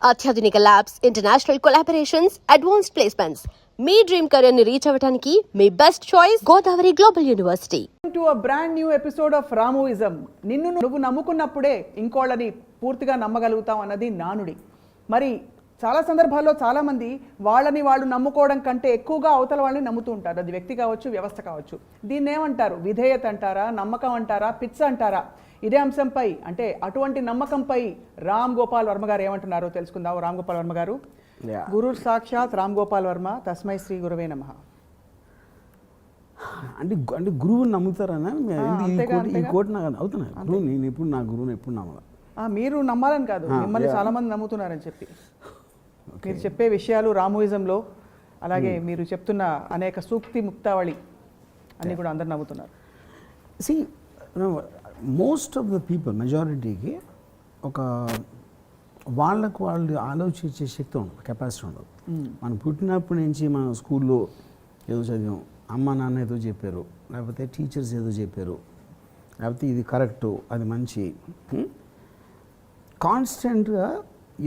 అత్యాధునిక labs, international collaborations, advanced placements. మీ dream career ని రీచ్ అవ్వడానికి మీ best choice Godavari global university. To a brand new episode of రామోయిజం. నిన్ను నువ్వు నమ్ముకున్నప్పుడే ఇంకోళ్ళని పూర్తిగా నమ్మగలుగుతాం అన్నది నానుడి. మరి చాలా సందర్భాల్లో చాలామంది వాళ్ళని వాళ్ళు నమ్ముకోవడం కంటే ఎక్కువగా అవతల వాళ్ళని నమ్ముతూ ఉంటారు. అది వ్యక్తి కావచ్చు, వ్యవస్థ కావచ్చు. దీన్ని ఏమంటారు? విధేయత అంటారా, నమ్మకం అంటారా, పిచ్చ అంటారా? ఇదే అంశంపై, అంటే అటువంటి నమ్మకంపై రామ్ గోపాల్ వర్మ గారు ఏమంటున్నారో తెలుసుకుందాం. రామ్ గోపాల్ వర్మ గారు, గురు సాక్షాత్ రామ్ గోపాల్ వర్మ, తస్మై శ్రీ గురవే నమః. అంటే అంటే గురువుని నమ్ముతారనా? ఈ కోట్ నాకు అవుతున్నా గురువు, నేను ఎప్పుడు నా గురువుని ఎప్పుడు నమ్మలా. మీరు నమ్మాలని కాదు, మిమ్మల్ని చాలా మంది నమ్ముతున్నారని చెప్పి మీరు చెప్పే విషయాలు రామోయిజంలో, అలాగే మీరు చెప్తున్న అనేక సూక్తి ముక్తావళి అన్నీ కూడా అందరు నమ్ముతున్నారు. See most of the people, మెజారిటీకి ఒక వాళ్ళకు వాళ్ళు ఆలోచించే శక్తి ఉండదు, కెపాసిటీ ఉండదు. మనం పుట్టినప్పటి నుంచి మనం స్కూల్లో ఏదో చదివాం, అమ్మ నాన్న ఏదో చెప్పారు, లేకపోతే టీచర్స్ ఏదో చెప్పారు, లేకపోతే ఇది కరెక్టు, అది మంచి. కాన్స్టెంట్గా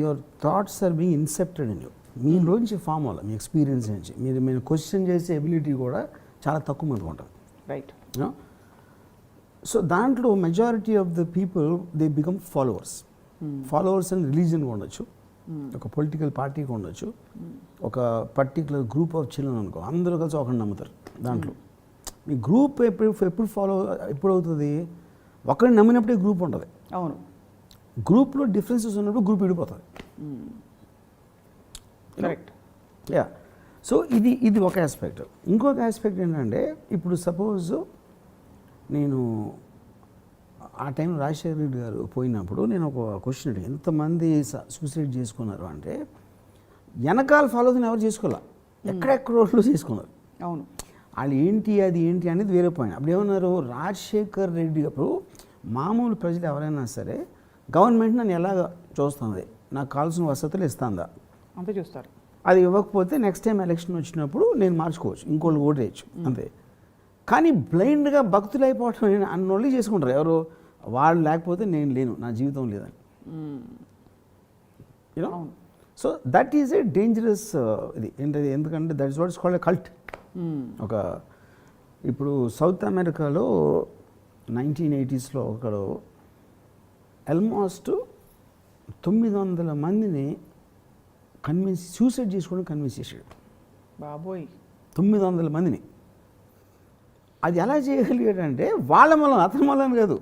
your thoughts are being incepted in you. మీలోంచి ఫామ్ అవ్వాలి, మీ ఎక్స్పీరియన్స్ నుంచి. మీరు క్వశ్చన్ చేసే ఎబిలిటీ కూడా చాలా తక్కువ మందికి ఉంటుంది. రైట్. సో దాంట్లో majority of the people they become followers. Followers and religion ఉండొచ్చు, ఒక పొలిటికల్ పార్టీకి ఉండొచ్చు, ఒక పర్టికులర్ గ్రూప్ ఆఫ్ చిల్డ్రన్ అనుకో, అందరూ కలిసి ఒకరిని నమ్ముతారు. దాంట్లో మీ గ్రూప్ ఎప్పుడు ఫాలో ఎప్పుడు అవుతుంది? ఒకరిని నమ్మినప్పుడే గ్రూప్ ఉంటుంది. అవును. గ్రూప్లో డిఫరెన్సెస్ ఉన్నప్పుడు గ్రూప్ విడిపోతుంది. కరెక్ట్. యా. సో ఇది ఒక ఆస్పెక్ట్. ఇంకొక ఆస్పెక్ట్ ఏంటంటే, ఇప్పుడు సపోజ్ నేను ఆ టైం రాజశేఖర రెడ్డి గారు పోయినప్పుడు నేను ఒక క్వశ్చన్ అడిగాను, ఎంతమంది సూసైడ్ చేసుకున్నారు అంటే, వెనకాల ఫాలోని ఎవరు చేసుకోలే, ఎక్కడెక్కడో చేసుకున్నారు. అవును. వాళ్ళు ఏంటి అది ఏంటి అనేది వేరే పాయింట్. అప్పుడు ఏమన్నారు, రాజశేఖర్ రెడ్డి అప్పుడు మామూలు ప్రజలు ఎవరైనా సరే గవర్నమెంట్ నన్ను ఎలాగ చూస్తుంది, నాకు కావాల్సిన వసతులు ఇస్తుందా అంతే చూస్తారు. అది ఇవ్వకపోతే నెక్స్ట్ టైం ఎలక్షన్ వచ్చినప్పుడు నేను మార్చుకోవచ్చు, ఇంకోళ్ళు ఓటేయచ్చు, అంతే. కానీ బ్లైండ్గా భక్తులు అయిపోవటం అన్నోళ్ళు చేసుకుంటారు. ఎవరు వాళ్ళు లేకపోతే నేను లేను, నా జీవితం లేదని. You know, so that is a dangerous ఇది ఏంటది, ఎందుకంటే that is what is called a cult. ఒక ఇప్పుడు సౌత్ అమెరికాలో 1980s ఒకడు ఆల్మోస్ట్ 900 మందిని సూసైడ్ చేసుకోవడం కన్విన్స్ చేశాడు. బాబోయ్, 900 మందిని. అది ఎలా చేయగలిగాడంటే వాళ్ళ మూలం, అతని మూలం కాదు,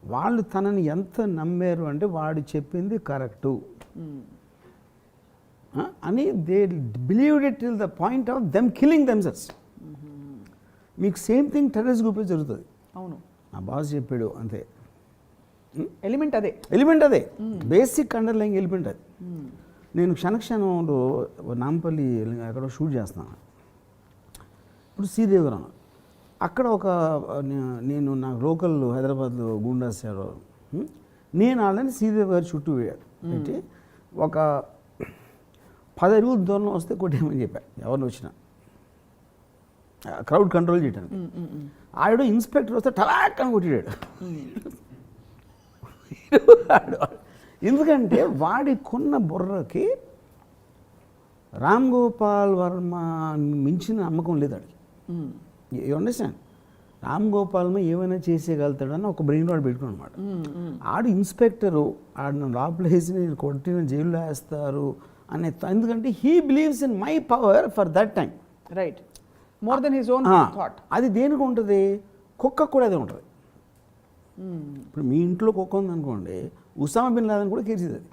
వాళ్ళు తనని ఎంత నమ్మారు అంటే వాడు చెప్పింది కరెక్టు అని they believed it till the point of them killing themselves. మీకు సేమ్ థింగ్ టెర్రరిస్ట్ గ్రూప్లో జరుగుతుంది. అవును. నా బాస్ చెప్పాడు, అంతే. ఎలిమెంట్ అదే, బేసిక్ అండర్లైంగ్ ఎలిమెంట్ అది. నేను క్షణక్షణంలో నాంపల్లి అక్కడ షూట్ చేస్తున్నాను. ఇప్పుడు శ్రీదేవరం అక్కడ ఒక నేను నాకు లోకల్ హైదరాబాద్లో గూండాస్ ఎవరు, నేను వాళ్ళని శ్రీదేవి గారి చుట్టూ పెట్టి ఒక 10 అడుగుల దూరంలో వస్తే కొట్టేయమని చెప్పా, ఎవరిని వచ్చినా క్రౌడ్ కంట్రోల్ చేయడానికి. ఆవిడ ఇన్స్పెక్టర్ వస్తే టలాక్ అని కొట్టాడు. ఎందుకంటే వాడి కొన్న బుర్రకి రామ్ గోపాల్ వర్మ మించిన నమ్మకం లేదు వాడికి. You understand? రామ్ గోపాల్ ఏమైనా చేసేయగలుగుతాడని ఒక బ్రెయిన్ వాడు పెట్టుకుని అనమాట. ఆడు ఇన్స్పెక్టరు, ఆడిన లోపల వేసి నేను కొట్టిన జైల్లో వేస్తారు అనే, ఎందుకంటే he believes in my power for that time. Right. More than his own thought. అది దేనికి ఉంటుంది? కుక్క కూడా అదే ఉంటుంది. ఇప్పుడు మీ ఇంట్లో కుక్క ఉందనుకోండి, ఉసామా బిన్ లాదెన్ కూడా కేర్చేది అది.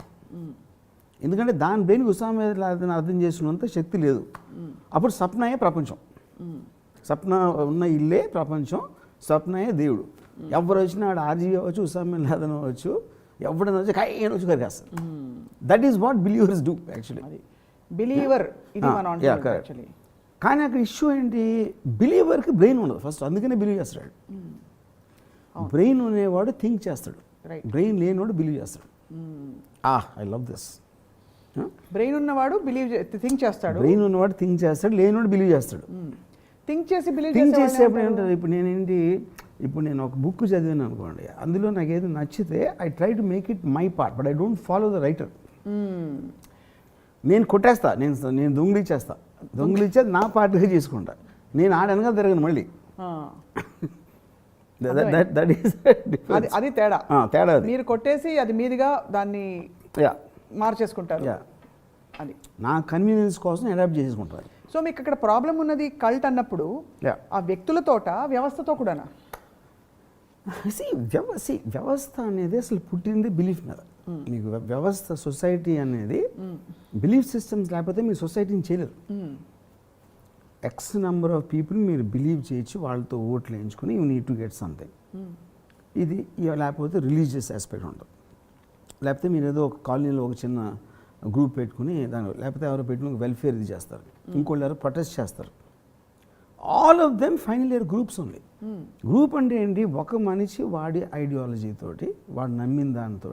ఎందుకంటే దాని బ్రెయిన్కి ఉసామా బిన్ లాదెన్ అర్థం చేసుకున్నంత శక్తి లేదు. అప్పుడు సప్నాయే ప్రపంచం, సప్న ఉన్న ఇల్లే ప్రపంచం, సప్నాయే దేవుడు. ఎవరు వచ్చినా ఆడ ఆర్జీ అవ్వచ్చు, ఉసామా బిన్ లాదెన్ అవ్వచ్చు, ఎవడైనా వచ్చి కైన వచ్చి కరిగేస్తారు. That is what believers do actually. Believer ఇది మనం యాక్చువల్లీ. కానీ అక్కడ ఇష్యూ ఏంటి, బిలీవర్కి బ్రెయిన్ ఉండదు ఫస్ట్, అందుకనే బిలీవ్ చేస్తాడు. బ్రెయిన్ ఉండేవాడు థింక్ చేస్తాడు, బ్రెయిన్ లేనివాడు బిలీవ్ చేస్తాడు. I love this. బ్రెయిన్ ఉన్నవాడు థింక్ చేస్తాడు, బ్రెయిన్ ఉన్నవాడు థింక్ చేస్తాడు, లేనివాడు బిలీవ్ చేస్తాడు. థింక్ చేసేప్పుడు ఏంటంటే, ఇప్పుడు నేనేంటి, ఇప్పుడు నేను ఒక బుక్ చదివాను అనుకోండి, అందులో నాకు ఏదో నచ్చితే I try to make it my part, but I don't follow the writer. నేను కొట్టేస్తా, నేను దొంగిలిచ్చేస్తా, దొంగిలిచ్చేది నా పార్టీగా చేసుకుంటా, నేను ఆడనగా తిరగను మళ్ళీ. దట్ ఈస్ అది తేడా. తేడా అది. మీరు కొట్టేసి అది మీదిగా దాన్ని మార్చేసుకుంటారు. అది నా కన్వీనియన్స్ కోసం అడాప్ట్ చేసుకుంటారు. సో మీకు ఇక్కడ ప్రాబ్లం ఉన్నది కల్ట్ అన్నప్పుడు ఆ వ్యక్తులతోట వ్యవస్థతో కూడానా? వ్యవస్థ అనేది అసలు పుట్టింది బిలీఫ్ మీద. మీకు వ్యవస్థ సొసైటీ అనేది బిలీఫ్ సిస్టమ్స్ లేకపోతే మీరు సొసైటీని చేయలేరు. ఎక్స్ నెంబర్ ఆఫ్ పీపుల్ మీరు బిలీవ్ చేయొచ్చు, వాళ్ళతో ఓట్లు వేయించుకొని you need to get something. ఇది లేకపోతే రిలీజియస్ ఆస్పెక్ట్ ఉంటుంది, లేకపోతే మీరు ఏదో ఒక కాలనీలో ఒక చిన్న గ్రూప్ పెట్టుకుని దాని, లేకపోతే ఎవరో పెట్టుకుని వెల్ఫేర్ ఇది చేస్తారు, ఇంకోళ్ళు ఎవరో ప్రొటెస్ట్ చేస్తారు. All of them final year groups only. Group అంటే ఏంటి? ఒక మనిషి వాడి ఐడియాలజీతోటి, వాడు నమ్మిన దానితో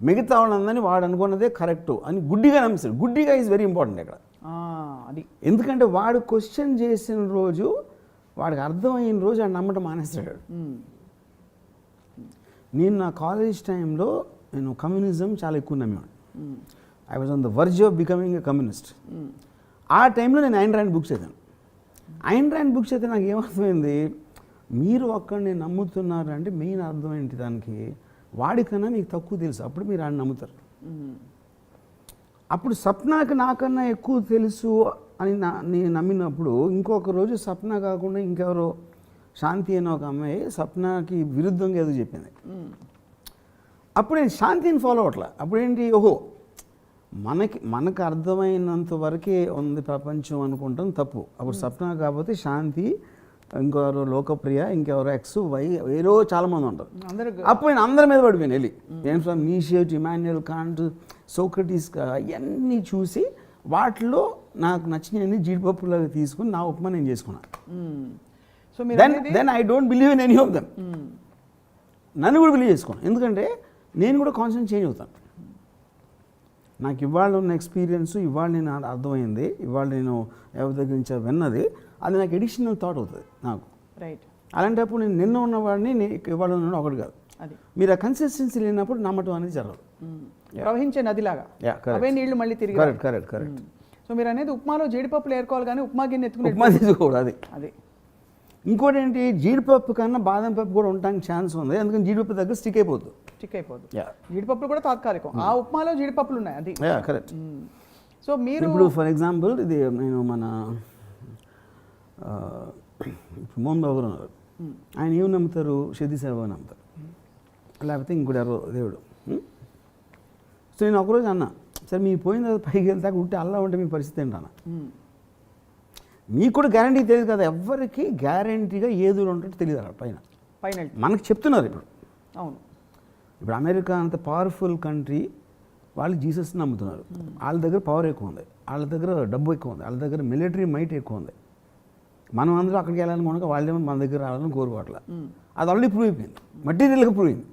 మిగతా వాళ్ళందరినీ వాడు అనుకున్నదే కరెక్టు అని గుడ్డిగా నమ్మిస్తాడు. గుడ్డిగా ఈజ్ వెరీ ఇంపార్టెంట్ ఇక్కడ. అది ఎందుకంటే వాడు క్వశ్చన్ చేసిన రోజు, వాడికి అర్థమైన రోజు వాడు నమ్మటం మానేస్తాడు. నేను నా కాలేజ్ టైంలో నేను కమ్యూనిజం చాలా ఎక్కువ నమ్మేవాడు. I was on the verge of becoming a communist. ఆ టైంలో నేను ఐన్ ర్యాండ్ బుక్స్ చదివాను. ఐన్ ర్యాండ్ బుక్స్ అయితే నాకు ఏమర్థమైంది, మీరు ఒక్కడిని నమ్ముతున్నారు అంటే మెయిన్ అర్థం ఏంటి దానికి, వాడికన్నా మీకు తక్కువ తెలుసు, అప్పుడు మీరు ఆయన నమ్ముతారు. అప్పుడు సప్నాకి నాకన్నా ఎక్కువ తెలుసు అని నేను నమ్మినప్పుడు, ఇంకొక రోజు సప్న కాకుండా ఇంకెవరో శాంతి అనే ఒక అమ్మాయి సప్నాకి విరుద్ధంగా ఏదో చెప్పింది. అప్పుడు నేను శాంతిని ఫాలో అవట్లా. అప్పుడేంటి, ఓహో మనకు అర్థమైనంత వరకే ఉంది ప్రపంచం అనుకుంటాం తప్పు. అప్పుడు సప్న కాకపోతే శాంతి, ఇంకెవరో లోకప్రియ, ఇంకెవరో ఎక్స్ వై, ఏరో చాలామంది ఉంటారు. అప్పుడు నేను అందరి మీద పడిపోయాను వెళ్ళి. నేను from Nietzsche to Immanuel Kant, Socrates, అవన్నీ చూసి వాటిలో నాకు నచ్చినవన్నీ జీడిపప్పులాగా తీసుకుని నా ఉప్మా నేను చేసుకున్నాను. So then I don't believe in any of them. నన్ను కూడా బిలీవ్ చేసుకోను, ఎందుకంటే నేను కూడా కాన్సెప్ట్ చేంజ్ అవుతాను. నాకు ఇవాళ ఉన్న ఎక్స్పీరియన్స్, ఇవాళ నేను అర్థమైంది, ఇవాళ నేను ఎవరి దగ్గర నుంచి విన్నది, అది నాకు ఎడిషనల్ థాట్ అవుతుంది నాకు. రైట్. అలాంటప్పుడు నేను నిన్న ఉన్నవాడిని ఇవాళ ఉన్నాడు ఒకటి కాదు. మీరు ఆ కన్సిస్టెన్సీ లేనప్పుడు నమ్మటం అనేది జరగదు. ప్రవహించే నదిలాగా అవే నీళ్లు మళ్ళీ తిరిగి. కరెక్ట్. సో మీరు అనేది ఉప్మాలో జీడిపప్పులు ఏరుకోవాలి కానీ ఉప్మా గిన్నె ఎత్తుకుని ఉప్మా తీసుకోకూడదు. అది ఇంకోటి ఏంటి, జీడిపప్పు కన్నా బాదం పప్పు కూడా ఉండడానికి ఛాన్స్ ఉంది, ఎందుకంటే జీడిపప్పు దగ్గర స్టిక్ అయిపోతుంది. జీడిపప్పులు కూడా తాత్కాలికం, ఆ ఉప్మాలో జీడిపప్పులు ఉన్నాయి. అది కరెక్ట్. సో మీరు ఇప్పుడు ఫర్ ఎగ్జాంపుల్ ఇది నేను మన మోహన్ బాబు గారు ఉన్నారు, ఆయన ఏమి నమ్ముతారు, షదీ సాయిబాబా నమ్ముతారు, లేకపోతే ఇంకోటి ఎవరో దేవుడు. సో నేను ఒకరోజు అన్నా, సరే మీ పోయిన తర్వాత పైకి వెళ్తాక ఉంటే అల్లా ఉంటే మీ పరిస్థితి ఏంటన్నా, మీకు కూడా గ్యారంటీ తెలియదు కదా, ఎవరికి గ్యారంటీగా ఏదో ఉంటుందో తెలియదు అక్కడ పైన మనకు చెప్తున్నారు. అవును, ఇప్పుడు అమెరికా అంత పవర్ఫుల్ కంట్రీ, వాళ్ళు జీసస్ నమ్ముతున్నారు. వాళ్ళ దగ్గర పవర్ ఎక్కువ ఉంది, వాళ్ళ దగ్గర డబ్బు ఎక్కువ ఉంది, వాళ్ళ దగ్గర మిలిటరీ మైట్ ఎక్కువ ఉంది. మనం అందరూ అక్కడికి వెళ్ళాలని కొనుక వాళ్ళేమో మన దగ్గర రావాలని కోరుకోవట్లా. అది ఆల్రెడీ ప్రూవ్ అయిపోయింది, మటీరియల్గా ప్రూవ్ అయింది.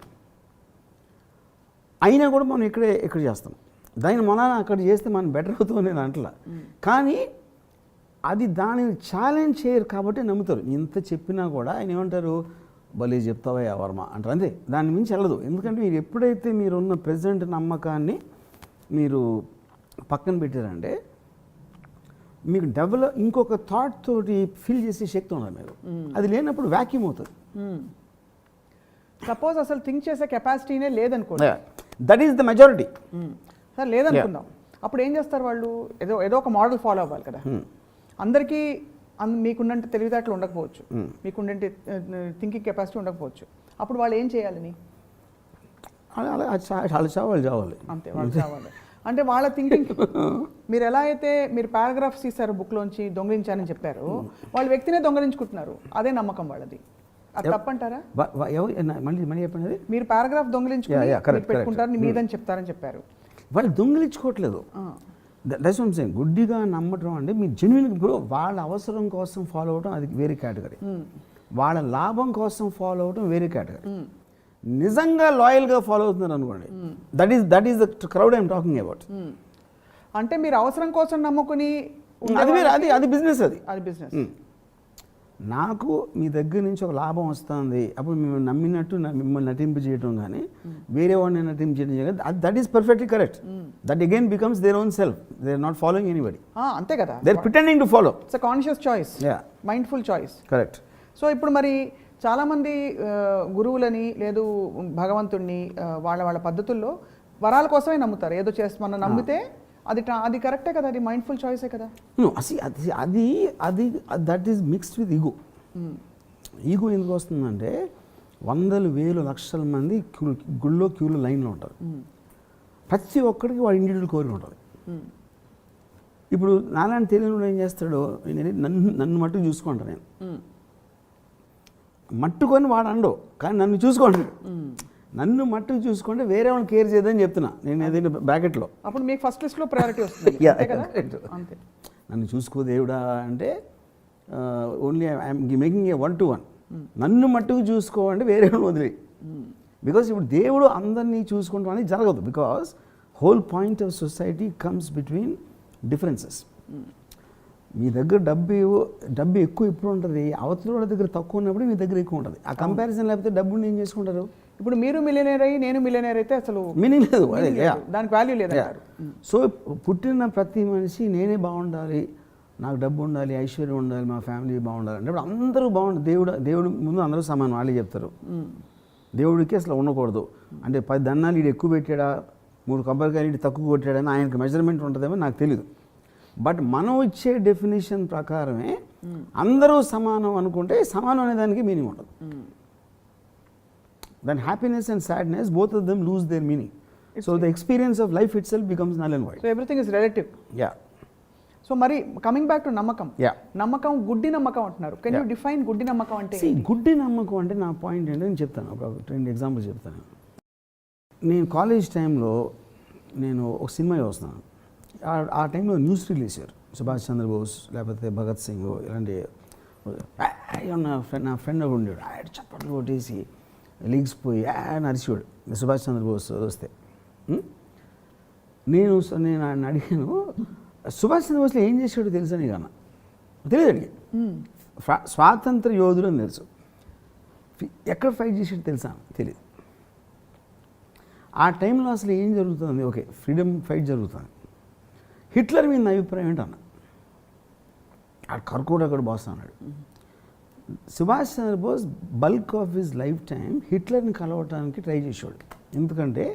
అయినా కూడా మనం ఇక్కడ చేస్తాం. దాన్ని మన అక్కడ చేస్తే మనం బెటర్ అవుతుంది నేను అంటలా, కానీ అది దానిని ఛాలెంజ్ చేయరు కాబట్టి నమ్ముతారు. ఇంత చెప్పినా కూడా ఆయన ఏమంటారు, భలే చెప్తావా వర్మ అంటారు, అంతే, దాని మించి వెళ్ళదు. ఎందుకంటే మీరు ఎప్పుడైతే మీరున్న ప్రజెంట్ నమ్మకాన్ని మీరు పక్కన పెట్టారంటే మీకు ఇంకొక థాట్ తోటి ఫీల్ చేసే శక్తి ఉన్నది మీరు. అది లేనప్పుడు వ్యాక్యూమ్ అవుతుంది. సపోజ్ అసలు థింక్ చేసే కెపాసిటీనే లేదనుకోండి, that is the majority. Sir లేదనుకుందాం, అప్పుడు ఏం చేస్తారు వాళ్ళు? ఏదో ఒక మోడల్ ఫాలో అవ్వాలి కదా. అందరికీ మీకున్నంటే తెలివితేటలు ఉండకపోవచ్చు, మీకుండే థింకింగ్ కెపాసిటీ ఉండకపోవచ్చు. అప్పుడు వాళ్ళు ఏం చేయాలని? వాళ్ళు చావాలి అంతే, వాళ్ళు చావాలి. అంటే వాళ్ళ థింకింగ్ మీరు ఎలా అయితే మీరు పారాగ్రాఫ్స్ తీశారు బుక్లోంచి దొంగలించారని చెప్పారు, వాళ్ళు వ్యక్తినే దొంగలించుకుంటున్నారు, అదే నమ్మకం వాళ్ళది. అది తప్పంటారా? మళ్ళీ చెప్పండి. మీరు పారాగ్రాఫ్ దొంగలించుకుని పెట్టుకుంటారు, మీదని చెప్తారని చెప్పారు. వాళ్ళు దొంగలించుకోవట్లేదు, దట్స్ వాట్ ఐమ్ సేయింగ్. గుడ్డిగా నమ్మటం అంటే మీ జెన్యున్, ఇప్పుడు వాళ్ళ అవసరం కోసం ఫాలో అవడం అది వేరే కేటగిరీ, వాళ్ళ లాభం కోసం ఫాలో అవడం వేరే కేటగిరీ. నిజంగా లాయల్గా ఫాలో అవుతున్నారు అనుకోండి, that is the crowd I'm talking about. అంటే మీరు అవసరం కోసం నమ్ముకుని అది వేరే, అది బిజినెస్, అది బిజినెస్. నాకు మీ దగ్గర నుంచి ఒక లాభం వస్తుంది, అప్పుడు మిమ్మల్ని నమ్మినట్టు మిమ్మల్ని నటింపజేయటం కానీ వేరే వాడిని నటింపజేయడం కానీ that is perfectly correct. That again becomes their own self, they are not following anybody. అంతే కదా, they are pretending to follow. It's a conscious choice, mindful choice. Correct. So ఇప్పుడు మరి చాలామంది గురువులని లేదు భగవంతుడిని వాళ్ళ పద్ధతుల్లో వరాల కోసమే నమ్ముతారు. ఏదో మనం నమ్మితే అది కరెక్టే కదా, అది మైండ్ఫుల్ చాయిసే కదా. అది that is mixed with ego. Ego ఎందుకు వస్తుందంటే వందలు వేలు లక్షల మంది గుళ్ళో క్యూలో లైన్లో ఉంటారు. ప్రతి ఒక్కడికి వాడు ఇండివిజువల్ కోరిక ఉంటుంది. ఇప్పుడు నాలాంటి తెలియని ఏం చేస్తాడో, నన్ను మట్టుకు చూసుకుంటా, నేను మట్టుకొని వాడు అండవు కానీ నన్ను చూసుకోండి, నన్ను మట్టుకు చూసుకుంటే వేరే వాళ్ళని కేర్ చేయదని చెప్తున్నా నేను ఏదైనా బ్రాకెట్లో. అప్పుడు మీకు ఫస్ట్ లిస్ట్లో ప్రయారిటీ వస్తుంది. అంతే. నన్ను చూసుకో దేవుడా అంటే only I'm making a 1-to-1. నన్ను మట్టుకు చూసుకోవండి వేరే వాళ్ళని వదిలే. బికాస్ ఇప్పుడు దేవుడు అందరినీ చూసుకుంటాం అనేది జరగదు. Because whole point of society comes between differences. మీ దగ్గర డబ్బు ఎక్కువ ఎప్పుడు ఉంటుంది, అవతల వాళ్ళ దగ్గర తక్కువ ఉన్నప్పుడు మీ దగ్గర ఎక్కువ ఉంటుంది. ఆ కంపారిజన్ లేకపోతే డబ్బుని ఏం చేసుకుంటారు? ఇప్పుడు మీరు మిలియనేర్ అయ్యి నేను మిలియనేర్ అయితే అసలు మీనింగ్ లేదు, దానికి వాల్యూ లేదు. సో పుట్టిన ప్రతి మనిషి నేనే బాగుండాలి, నాకు డబ్బు ఉండాలి, ఐశ్వర్యం ఉండాలి, మా ఫ్యామిలీ బాగుండాలి అంటే అందరూ బాగుండాలి. దేవుడు ముందు అందరూ సమానం, వాళ్ళే చెప్తారు. దేవుడికి అసలు ఉండకూడదు అంటే 10 దన్నాలు ఈడు ఎక్కువ పెట్టాడా, 3 కొబ్బరికాయలు ఈడు తక్కువ కొట్టాడని ఆయనకి మెజర్మెంట్ ఉంటుందేమో నాకు తెలీదు. బట్ మనం ఇచ్చే డెఫినేషన్ ప్రకారమే అందరూ సమానం అనుకుంటే సమానం అనే దానికి మీనింగ్ ఉండదు. Then happiness and sadness both of them lose their meaning. So the experience of life ఇట్ సెల్ఫ్ becomes null and void. So everything is relative. So మరి కమింగ్ బ్యాక్ టు నమ్మకం. నమ్మకం గుడ్డి నమ్మకం అంటున్నారు. కెన్ యూ డిఫైన్ గుడ్డి నమ్మకం అంటే? గుడ్డి నమ్మకం అంటే నా పాయింట్ ఏంటో నేను చెప్తాను, ఒక 2 ఎగ్జాంపుల్స్ చెప్తాను. నేను కాలేజ్ టైంలో నేను ఒక సినిమా చూస్తున్నాను. ఆ టైంలో న్యూస్ రిలీజ్ చేశారు. సుభాష్ చంద్రబోస్ లేకపోతే భగత్ సింగ్ ఇలాంటి నా ఫ్రెండ్ ఒకడు ఉండేవాడు. ఆయన చప్పట్లు కొట్టేసి లీగ్స్ పోయి నరిచేవాడు సుభాష్ చంద్రబోస్ వస్తే. నేను ఆయన అడిగాను, సుభాష్ చంద్రబోస్లో ఏం చేసాడో తెలుసా నీకు అన్న? తెలియదు అడిగి. స్వాతంత్ర యోధుడు అని తెలుసు, ఎక్కడ ఫైట్ చేసాడో తెలుసా? తెలియదు. ఆ టైంలో అసలు ఏం జరుగుతుంది? ఓకే, ఫ్రీడమ్ ఫైట్ జరుగుతుంది. హిట్లర్ మీద నా అభిప్రాయం ఏంటన్న? ఆ కర్కోడ్ అక్కడ బాస్ అన్నాడు. Subhash Chandrabose bulk of his life time హిట్లర్ని కలవటానికి ట్రై చేసేవాడు. ఎందుకంటే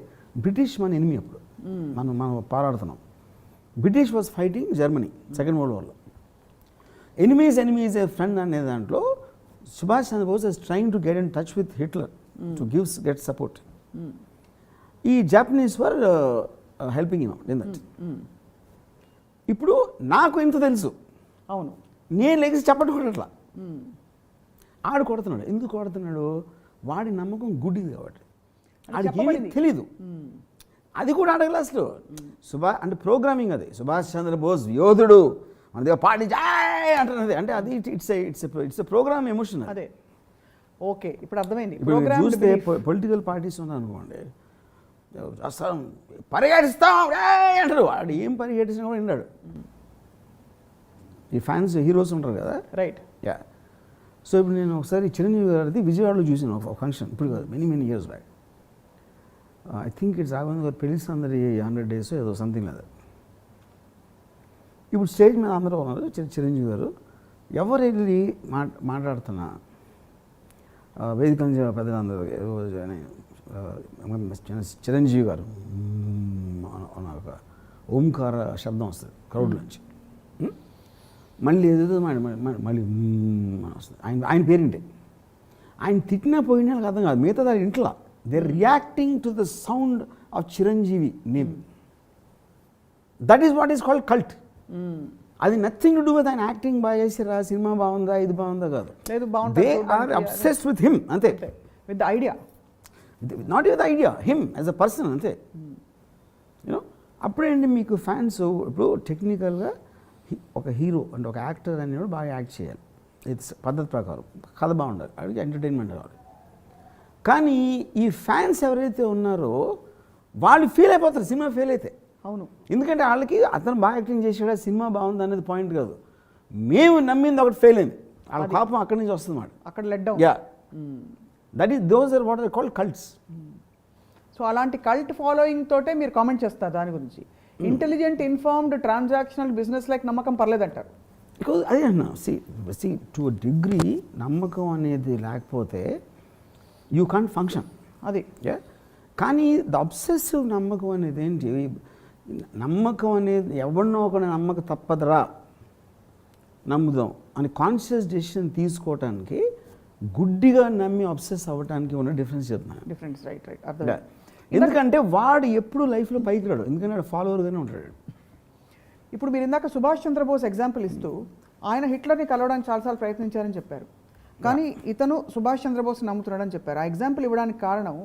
బ్రిటిష్ మన ఎనిమి అప్పుడు, మనం పోరాడుతున్నాం. British was fighting Germany second world వార్లో. ఎనిమీ ఈజ్ ఏ ఫ్రెండ్ అనే దాంట్లో Subhash Chandrabose is trying to get in touch with Hitler to get support. ఈ Japanese were helping him in that. ఇప్పుడు నాకు ఇంత తెలుసు, అవును, నేను లెగిసి చెప్పట్టు కొట్టట్లా, ఆడు కొడుతున్నాడు. ఎందుకు కొడుతున్నాడు? వాడి నమ్మకం గుడ్డిది కాబట్టి, ఆడికి ఏమీ తెలీదు. అది కూడా అడగలే అసలు. అంటే ప్రోగ్రామింగ్ అది. సుభాష్ చంద్రబోస్ యోధుడు మన దగ్గర పార్టీ అంటున్నది అంటే అది ఇట్స్ ప్రోగ్రామ్ ఎమోషన్. అదే ఓకే, ఇప్పుడు అర్థమైంది. ఇప్పుడు చూస్తే పొలిటికల్ పార్టీస్ ఉన్నాయి అనుకోండి, అసలు పరిగెడిస్తాం అంటారు. వాడు ఏం పరిగెట్టినా కూడా విన్నాడు. ఈ ఫ్యాన్స్ హీరోస్ ఉంటారు కదా, రైట్? సో ఇప్పుడు నేను ఒకసారి చిరంజీవి గారిది విజయవాడలో చూసాను ఒక ఫంక్షన్, ఇప్పుడు కాదు, many years back. I think it's Raghavendra గారు పెళ్లి సందడి 100 days ఏదో సంథింగ్ లేదు. ఇప్పుడు స్టేజ్ మీద అందరూ ఉన్నారు, చిరంజీవి గారు ఎవరు వెళ్ళి మాట్లాడుతున్నా వేదిక పెద్దలందరూ చిరంజీవి గారు ఒక ఓంకార శబ్దం వస్తుంది క్రౌడ్ నుంచి. మళ్ళీ ఏదేదో మళ్ళీ వస్తుంది. ఆయన పేరేంటి? ఆయన తిట్టినా పోయినా నాకు అర్థం కాదు, మిగతా దాని ఇంట్లో they reacting to the sound of Chiranjeevi name. That is what is called cult. అది నథింగ్ టు డూ విత్ ఆయన యాక్టింగ్ బాగా చేసిరా, సినిమా బాగుందా, ఇది బాగుందా కాదు. They are obsessed with him, అంతే. With the idea, not with idea, him as a person, అంతే. యూనో అప్పుడేంటి మీకు ఫ్యాన్స్ ఇప్పుడు టెక్నికల్గా ఒక హీరో అంటే ఒక యాక్టర్ అనేవాడు బాగా యాక్ట్ చేయాలి, ఇట్స్ పద్ధతి ప్రకారం, కథ బాగుండాలి, అడిగి ఎంటర్టైన్మెంట్ కావాలి. కానీ ఈ ఫ్యాన్స్ ఎవరైతే ఉన్నారో వాళ్ళు ఫీల్ అయిపోతారు సినిమా ఫెయిల్ అయితే. అవును, ఎందుకంటే వాళ్ళకి అతను బాగా యాక్టింగ్ చేసాడా, సినిమా బాగుంది అనేది పాయింట్ కాదు, మేము నమ్మింది ఒకటి ఫెయిల్ అయింది. వాళ్ళ పాపం అక్కడి నుంచి వస్తుంది మాట. అక్కడ let down. Yeah, that is those are what are called cults. So అలాంటి కల్ట్ ఫాలోయింగ్ తోటే మీరు కామెంట్ చేస్తారు దాని గురించి. Intelligent informed transactional business like నమ్మకం పర్లేదంటారు. బికాజ్ అదే అన్నా, సి టు డిగ్రీ నమ్మకం అనేది లేకపోతే యూ కాంట్ ఫంక్షన్. అది కానీ ద అబ్సెసివ్ నమ్మకం అనేది ఏంటి, నమ్మకం అనేది ఎవరినో ఒక నమ్మకం తప్పదురా నమ్ముదాం అని కాన్షియస్ డెసిషన్ తీసుకోవటానికి గుడ్డిగా నమ్మి అబ్సెస్ అవ్వటానికి ఉన్న డిఫరెన్స్ చెప్తున్నాను. డిఫరెన్స్, రైట్ రైట్, అర్థం. ఎందుకంటే వాడు ఎప్పుడు లైఫ్లో పైకి రాడు, ఎందుకంటే వాడు ఫాలోవర్గానే ఉంటాడు. ఇప్పుడు మీరు ఇందాక సుభాష్ చంద్రబోస్ ఎగ్జాంపుల్ ఇస్తూ ఆయన హిట్లర్ని కలవడానికి చాలాసార్లు ప్రయత్నించారని చెప్పారు, కానీ ఇతను సుభాష్ చంద్రబోస్ నమ్ముతున్నాడని చెప్పారు. ఆ ఎగ్జాంపుల్ ఇవ్వడానికి కారణం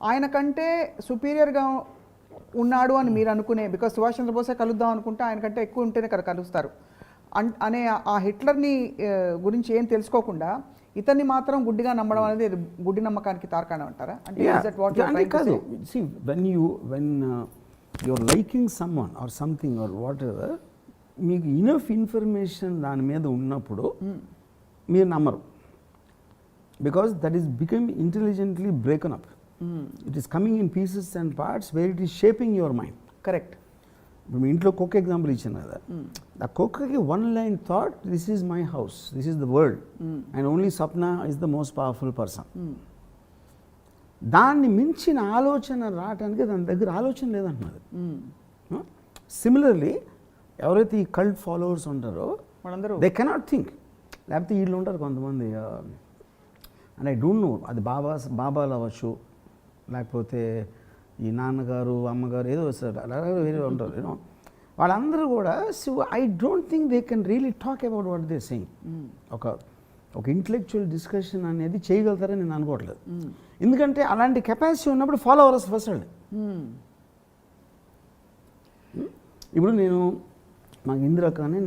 ఆయన కంటే సుపీరియర్గా ఉన్నాడు అని మీరు అనుకునే, బికాస్ సుభాష్ చంద్రబోసే కలుద్దాం అనుకుంటే ఆయన కంటే ఎక్కువ ఉంటేనే కదా కలుస్తారు అనే ఆ హిట్లర్ని గురించి ఏం తెలుసుకోకుండా ఇతన్ని మాత్రం గుడ్డిగా నమ్మడం అనేది గుడ్డి నమ్మకానికి తార్కాణం అంటారా? అంటే కాదు, see when you're liking someone or something or whatever, మీకు ఇనఫ్ ఇన్ఫర్మేషన్ దాని మీద ఉన్నప్పుడు మీరు నమ్మరు, because that is become intelligently broken up. It is coming in pieces and parts where it is shaping your mind. Correct. ఇప్పుడు మీ ఇంట్లో కుక్క ఎగ్జాంపుల్ ఇచ్చాను కదా, ఆ కుక్కకి one line thought, this is my house, this is the world and only Swapna is the most powerful person. దాన్ని మించిన ఆలోచన రావడానికి దాని దగ్గర ఆలోచన లేదంటున్నది. సిమిలర్లీ ఎవరైతే ఈ కల్ట్ ఫాలోవర్స్ ఉంటారో వాళ్ళందరూ దే కెనాట్ థింక్. లేకపోతే వీళ్ళు ఉంటారు కొంతమంది, అండ్ ఐ డోంట్ నో, అది బాబాలు అవ్వచ్చు, లేకపోతే ఈ నాన్నగారు అమ్మగారు ఏదో వస్తారు, అలాగే వేరే ఉంటారు యూనో. వాళ్ళందరూ కూడా, so I don't think they can really talk about what they saying. ఒక ఇంటలెక్చువల్ డిస్కషన్ అనేది చేయగలుగుతారని నేను అనుకోవట్లేదు. ఎందుకంటే అలాంటి కెపాసిటీ ఉన్నప్పుడు ఫాలో అవర్స్ ఫస్ట్ అండి. ఇప్పుడు నేను మాకు ఇందిరక్క అని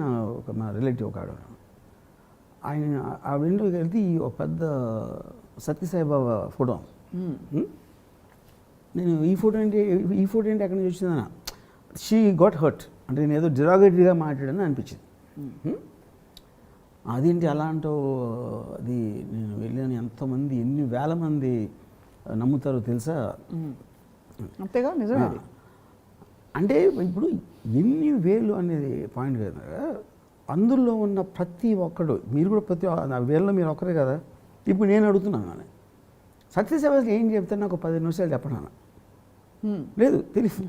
మా రిలేటివ్ ఒక ఆడ, ఆయన ఆ ఇంట్లోకి వెళ్తే ఒక పెద్ద సత్యసాయిబాబా ఫోటో. నేను ఈ ఫోటో ఏంటి ఎక్కడి నుంచి వచ్చిందన్న, షీ గాట్ హర్ట్, అంటే నేను ఏదో డిరాగేటరీగా మాట్లాడని అనిపించింది. అదేంటి అలా అంటావు, అది నేను వెళ్ళాను, ఎంతమంది ఎన్ని వేల మంది నమ్ముతారో తెలుసా. అంతేగా, నిజమే. అంటే ఇప్పుడు ఎన్ని వేలు అనేది పాయింట్ కదా, అందులో ఉన్న ప్రతి ఒక్కడు, మీరు కూడా ప్రతి వేలలో మీరు ఒక్కరే కదా. ఇప్పుడు నేను అడుగుతున్నాను కానీ సత్యసేవ ఏం చెప్తాను, నాకు 10 నిమిషాలు చెప్పను లేదు, తెలియదు.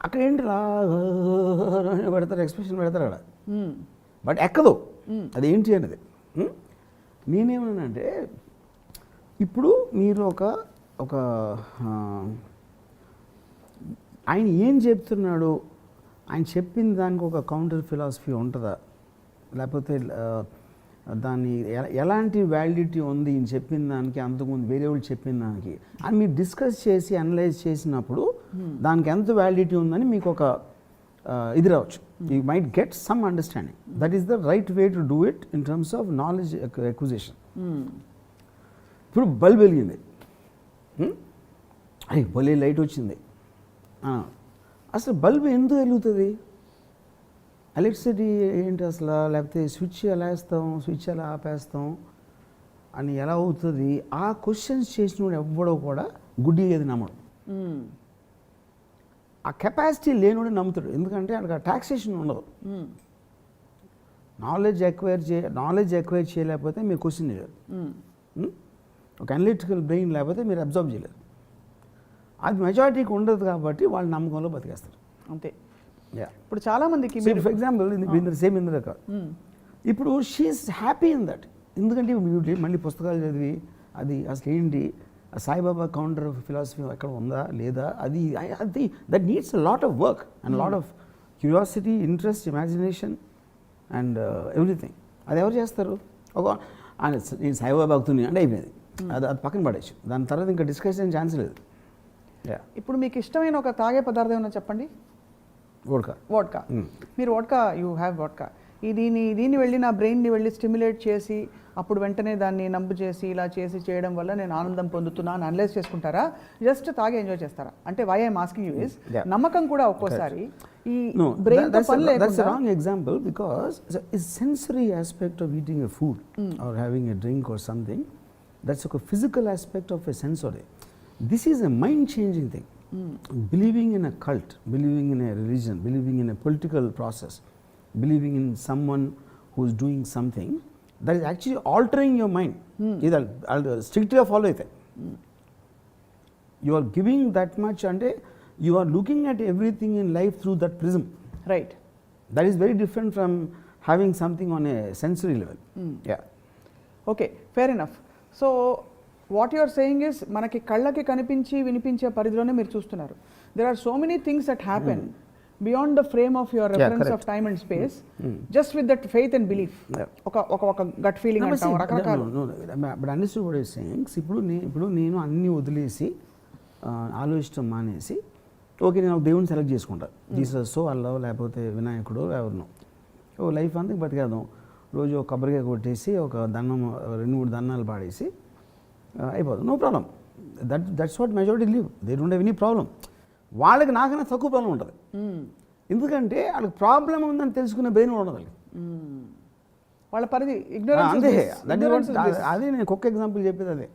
అక్కడ ఏంటి పెడతారు, ఎక్స్ప్రెషన్ పెడతారు అక్కడ, బట్ ఎక్కదు అదేంటి అనేది. నేనేమన్నానంటే, ఇప్పుడు మీరు ఒక ఆయన ఏం చెప్తున్నాడు, ఆయన చెప్పిన దానికి ఒక కౌంటర్ ఫిలాసఫీ ఉంటుందా, లేకపోతే దాన్ని ఎలాంటి వ్యాలిడిటీ ఉంది ఈయన చెప్పిన దానికి, అంతకుముందు వేరే వాళ్ళు చెప్పిన దానికి అని మీరు డిస్కస్ చేసి అనలైజ్ చేసినప్పుడు దానికి ఎంత వ్యాలిడిటీ ఉందని మీకు ఒక ఇది రావచ్చు. You might get some understanding. That is the right way to do it in terms of knowledge acquisition. ఇప్పుడు బల్బ్ వెలిగింది, అయ్యి భలే లైట్ వచ్చింది. అసలు బల్బ్ ఎందుకు వెలుగుతుంది, ఎలక్ట్రిసిటీ ఏంటి అసలు, లేకపోతే స్విచ్ ఎలా వేస్తాం, స్విచ్ ఎలా ఆపేస్తాం అని ఎలా అవుతుంది, ఆ క్వశ్చన్స్ చేసినప్పుడు ఎవ్వడో కూడా గుడ్డి ఏది నమ్మడు. ఆ కెపాసిటీ లేనివాడు నమ్ముతాడు, ఎందుకంటే అక్కడ టాక్సేషన్ ఉండదు. నాలెడ్జ్ ఎక్వైర్ చేయలేకపోతే మీరు క్వశ్చన్ చేయలేరు. ఒక అనలిటికల్ బ్రెయిన్ లేకపోతే మీరు అబ్జర్వ్ చేయలేరు. అది మెజారిటీకి ఉండదు కాబట్టి వాళ్ళు నమ్మకంలో బతికేస్తారు అంతే. ఇప్పుడు చాలా మందికి, ఫర్ ఎగ్జాంపుల్ సేమ్ ఇంద్రక, ఇప్పుడు షీఈస్ హ్యాపీ ఇన్ దట్. ఎందుకంటే మళ్ళీ పుస్తకాలు చదివి అది అసలు ఏంటి, సాయిబాబా కౌంటర్ ఫిలాసఫీ ఎక్కడ ఉందా లేదా, అది that needs a lot of work and lot of curiosity, interest, imagination and everything. అది ఎవరు చేస్తారు? నేను సాయిబాబా భక్తుని అంటే అయిపోయింది, అది పక్కన పడేచ్చు. దాని తర్వాత ఇంకా డిస్కషన్ ఛాన్స్ లేదు. ఇప్పుడు మీకు ఇష్టమైన ఒక తాగే పదార్థం ఏమన్నా చెప్పండి. వోడ్కా. మీరు వోడ్కా, యూ హ్యావ్ వోడ్కా. దీన్ని వెళ్ళి నా బ్రెయిన్ని వెళ్ళి స్టిమ్యులేట్ చేసి అప్పుడు వెంటనే దాన్ని నంబు చేసి ఇలా చేసి చేయడం వల్ల నేను ఆనందం పొందుతున్నాను అనలైజ్ చేసుకుంటారా, జస్ట్ తాగి ఎంజాయ్ చేస్తారా? అంటే why I'm asking you is నమ్మకం కూడా ఒక్కోసారి ఈ బ్రెయిన్ తో పని that's a లేకుండా wrong example because a sensory aspect of eating a food or having a drink or something, that's a physical aspect of a sensory. This is a mind changing thing. Believing in a cult, believing in a religion, believing in a political process, believing in someone who is doing something, that is actually altering your mind. ఇది స్ట్రిక్ట్గా follow అవుతాయి. You are giving that much అంటే you are looking at everything in life through that prism. Right. That is very different from having something on a sensory level. Yeah, okay, fair enough. So what you are saying is మనకి కళ్ళకి కనిపించి వినిపించే పరిధిలోనే మీరు చూస్తున్నారు. There are so many things that happen beyond the frame of your reference of time and space, just with that faith and belief. ఒక gut feeling అంటాం, రకరకాల. But understood what I saying. ఇప్పుడు నేను అన్ని వదిలేసి ఆలోచించడం మానేసి ఓకే నేను ఒక దేవుని సెలెక్ట్ చేసుకుంటా, జీసస్ సో అల్లా లేకపోతే వినాయకుడు ఎవరినో, ఓ లైఫ్ అంతా బతికేద్దాం. రోజు ఒక కొబ్బరికాయ కొట్టేసి ఒక దండం 2-3 దండాలు పాడేసి అయిపోతుంది, no problem. That's what majority live, they don't have any problem. వాళ్ళకి నాకన్నా తక్కువ ప్రాబ్లం ఉంటుంది, ఎందుకంటే వాళ్ళకి ప్రాబ్లం ఉందని తెలుసుకునే బ్రెయిన్ కూడా ఉండదు. వాళ్ళ పరిధి అంతే, అదే నేను ఒక్క ఎగ్జాంపుల్ చెప్పేది అదే.